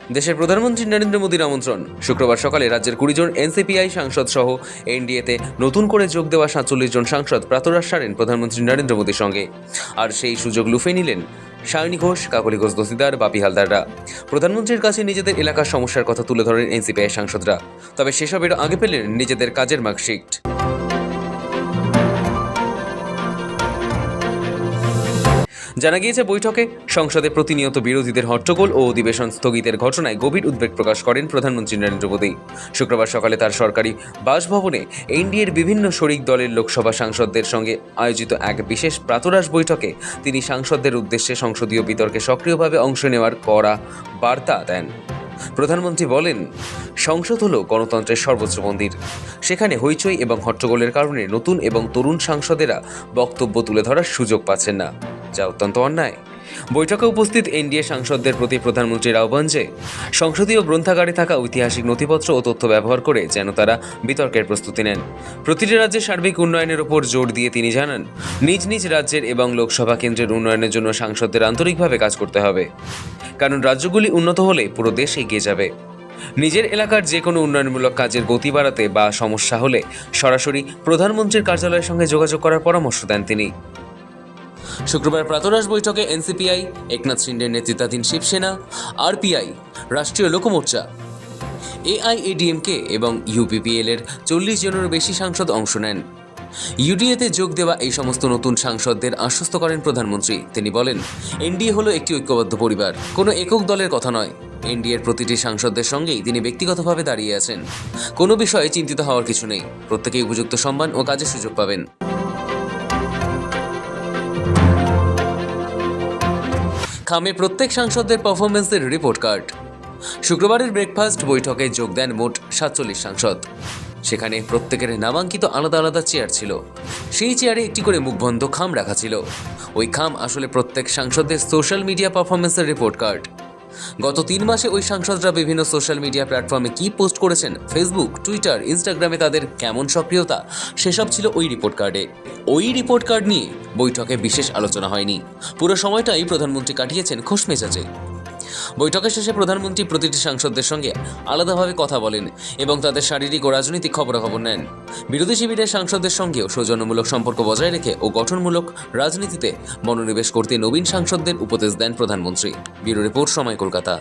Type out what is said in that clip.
দেশের প্রধানমন্ত্রী নরেন্দ্র মোদীর আমন্ত্রণ। শুক্রবার সকালে রাজ্যের 20 জন এনসিপিআই সাংসদ সহ এনডিএতে নতুন করে যোগ দেওয়া 47 জন সাংসদ প্রাতরাশ সারেন প্রধানমন্ত্রী নরেন্দ্র মোদীর সঙ্গে। আর সেই সুযোগ লুফে নিলেন সায়নী ঘোষ, কাকলি ঘোষ দস্তিদার, বাপি হালদাররা। প্রধানমন্ত্রীর কাছে নিজেদের এলাকার সমস্যার কথা তুলে ধরেন এনসিপিআই সাংসদরা। তবে সেসবের আগে পেলেন নিজেদের কাজের মার্কশিট। জানা গিয়েছে, বৈঠকে সংসদে প্রতিনিয়ত বিরোধীদের হট্টগোল ও অধিবেশন স্থগিতের ঘটনায় গভীর উদ্বেগ প্রকাশ করেন প্রধানমন্ত্রী নরেন্দ্র মোদী। শুক্রবার সকালে তার সরকারি বাসভবনে এনডিএর বিভিন্ন শরিক দলের লোকসভা সাংসদদের সঙ্গে আয়োজিত এক বিশেষ প্রাতরাশ বৈঠকে তিনি সাংসদদের উদ্দেশ্যে সংসদীয় বিতর্কে সক্রিয়ভাবে অংশ নেওয়ার কড়া বার্তা দেন। প্রধানমন্ত্রী বলেন, সংসদ হল গণতন্ত্রের সর্বোচ্চ মন্দির। সেখানে হইচই এবং হট্টগোলের কারণে নতুন এবং তরুণ সাংসদেরা বক্তব্য তুলে ধরার সুযোগ পাচ্ছেন না, যা অত্যন্ত অন্যায়। বৈঠকে উপস্থিত এনডিএ সাংসদদের প্রতি প্রধানমন্ত্রীর আহ্বান যে সংসদীয় গ্রন্থাগারে থাকা ঐতিহাসিক নথিপত্র ও তথ্য ব্যবহার করে যেন তারা বিতর্কের প্রস্তুতি নেন। প্রতিটি রাজ্যের সার্বিক উন্নয়নের ওপর জোর দিয়ে তিনি জানান, নিজ নিজ রাজ্যের এবং লোকসভা কেন্দ্রের উন্নয়নের জন্য সাংসদদের আন্তরিকভাবে কাজ করতে হবে, কারণ রাজ্যগুলি উন্নত হলে পুরো দেশ এগিয়ে যাবে। নিজের এলাকার যে কোনো উন্নয়নমূলক কাজের গতি বাড়াতে বা সমস্যা হলে সরাসরি প্রধানমন্ত্রীর কার্যালয়ের সঙ্গে যোগাযোগ করার পরামর্শ দেন তিনি। শুক্রবার প্রাতরাশ বৈঠকে এনসিপিআই, একনাথ শিন্ডের নেতৃত্বাধীন শিবসেনা, আরপিআই, রাষ্ট্রীয় লোকমোর্চা, এআইএডিএমকে এবং ইউপিপিএল এর 40 জনেরও বেশি সাংসদ অংশ নেন। ইউডিএতে যোগ দেওয়া এই সমস্ত নতুন সাংসদদের আশ্বস্ত করেন প্রধানমন্ত্রী। তিনি বলেন, এনডিএ হলো একটি ঐক্যবদ্ধ পরিবার, কোনো একক দলের কথা নয়। এনডিএর প্রতিটি সাংসদদের সঙ্গেই তিনি ব্যক্তিগতভাবে দাঁড়িয়ে আছেন। কোনো বিষয়ে চিন্তিত হওয়ার কিছু নেই, প্রত্যেকেই উপযুক্ত সম্মান ও কাজের সুযোগ পাবেন। খামে প্রত্যেক সাংসদদের পারফরমেন্সের রিপোর্ট কার্ড। শুক্রবারের ব্রেকফাস্ট বৈঠকে যোগ দেন মোট 47 সাংসদ। সেখানে প্রত্যেকের নামাঙ্কিত আলাদা আলাদা চেয়ার ছিল। সেই চেয়ারে একটি করে মুখবন্ধ খাম রাখা ছিল। ওই খাম আসলে প্রত্যেক সাংসদের সোশ্যাল মিডিয়া পারফরমেন্সের রিপোর্ট কার্ড। গত 3 মাসে ওই সাংসদরা বিভিন্ন সোশ্যাল মিডিয়া প্ল্যাটফর্মে কি পোস্ট করেছেন, ফেসবুক, টুইটার, ইনস্টাগ্রামে তাদের কেমন সক্রিয়তা, সেসব ছিল ওই রিপোর্ট কার্ডে। ওই রিপোর্ট কার্ড নিয়ে বৈঠকে বিশেষ আলোচনা হয়নি। পুরো সময়টাই প্রধানমন্ত্রী কাটিয়েছেন খোশমেজাজে। বৈঠকের শেষে প্রধানমন্ত্রী প্রতিটি সাংসদদের সঙ্গে আলাদাভাবে কথা বলেন এবং তাদের শারীরিক ও রাজনৈতিক খবরাখবর নেন। বিরোধী শিবিরের সাংসদদের সঙ্গেও সৌজন্যমূলক সম্পর্ক বজায় রেখে ও গঠনমূলক রাজনীতিতে মনোনিবেশ করতে নবীন সাংসদদের উপদেশ দেন প্রধানমন্ত্রী। ব্যুরো রিপোর্ট, সময়, কলকাতা।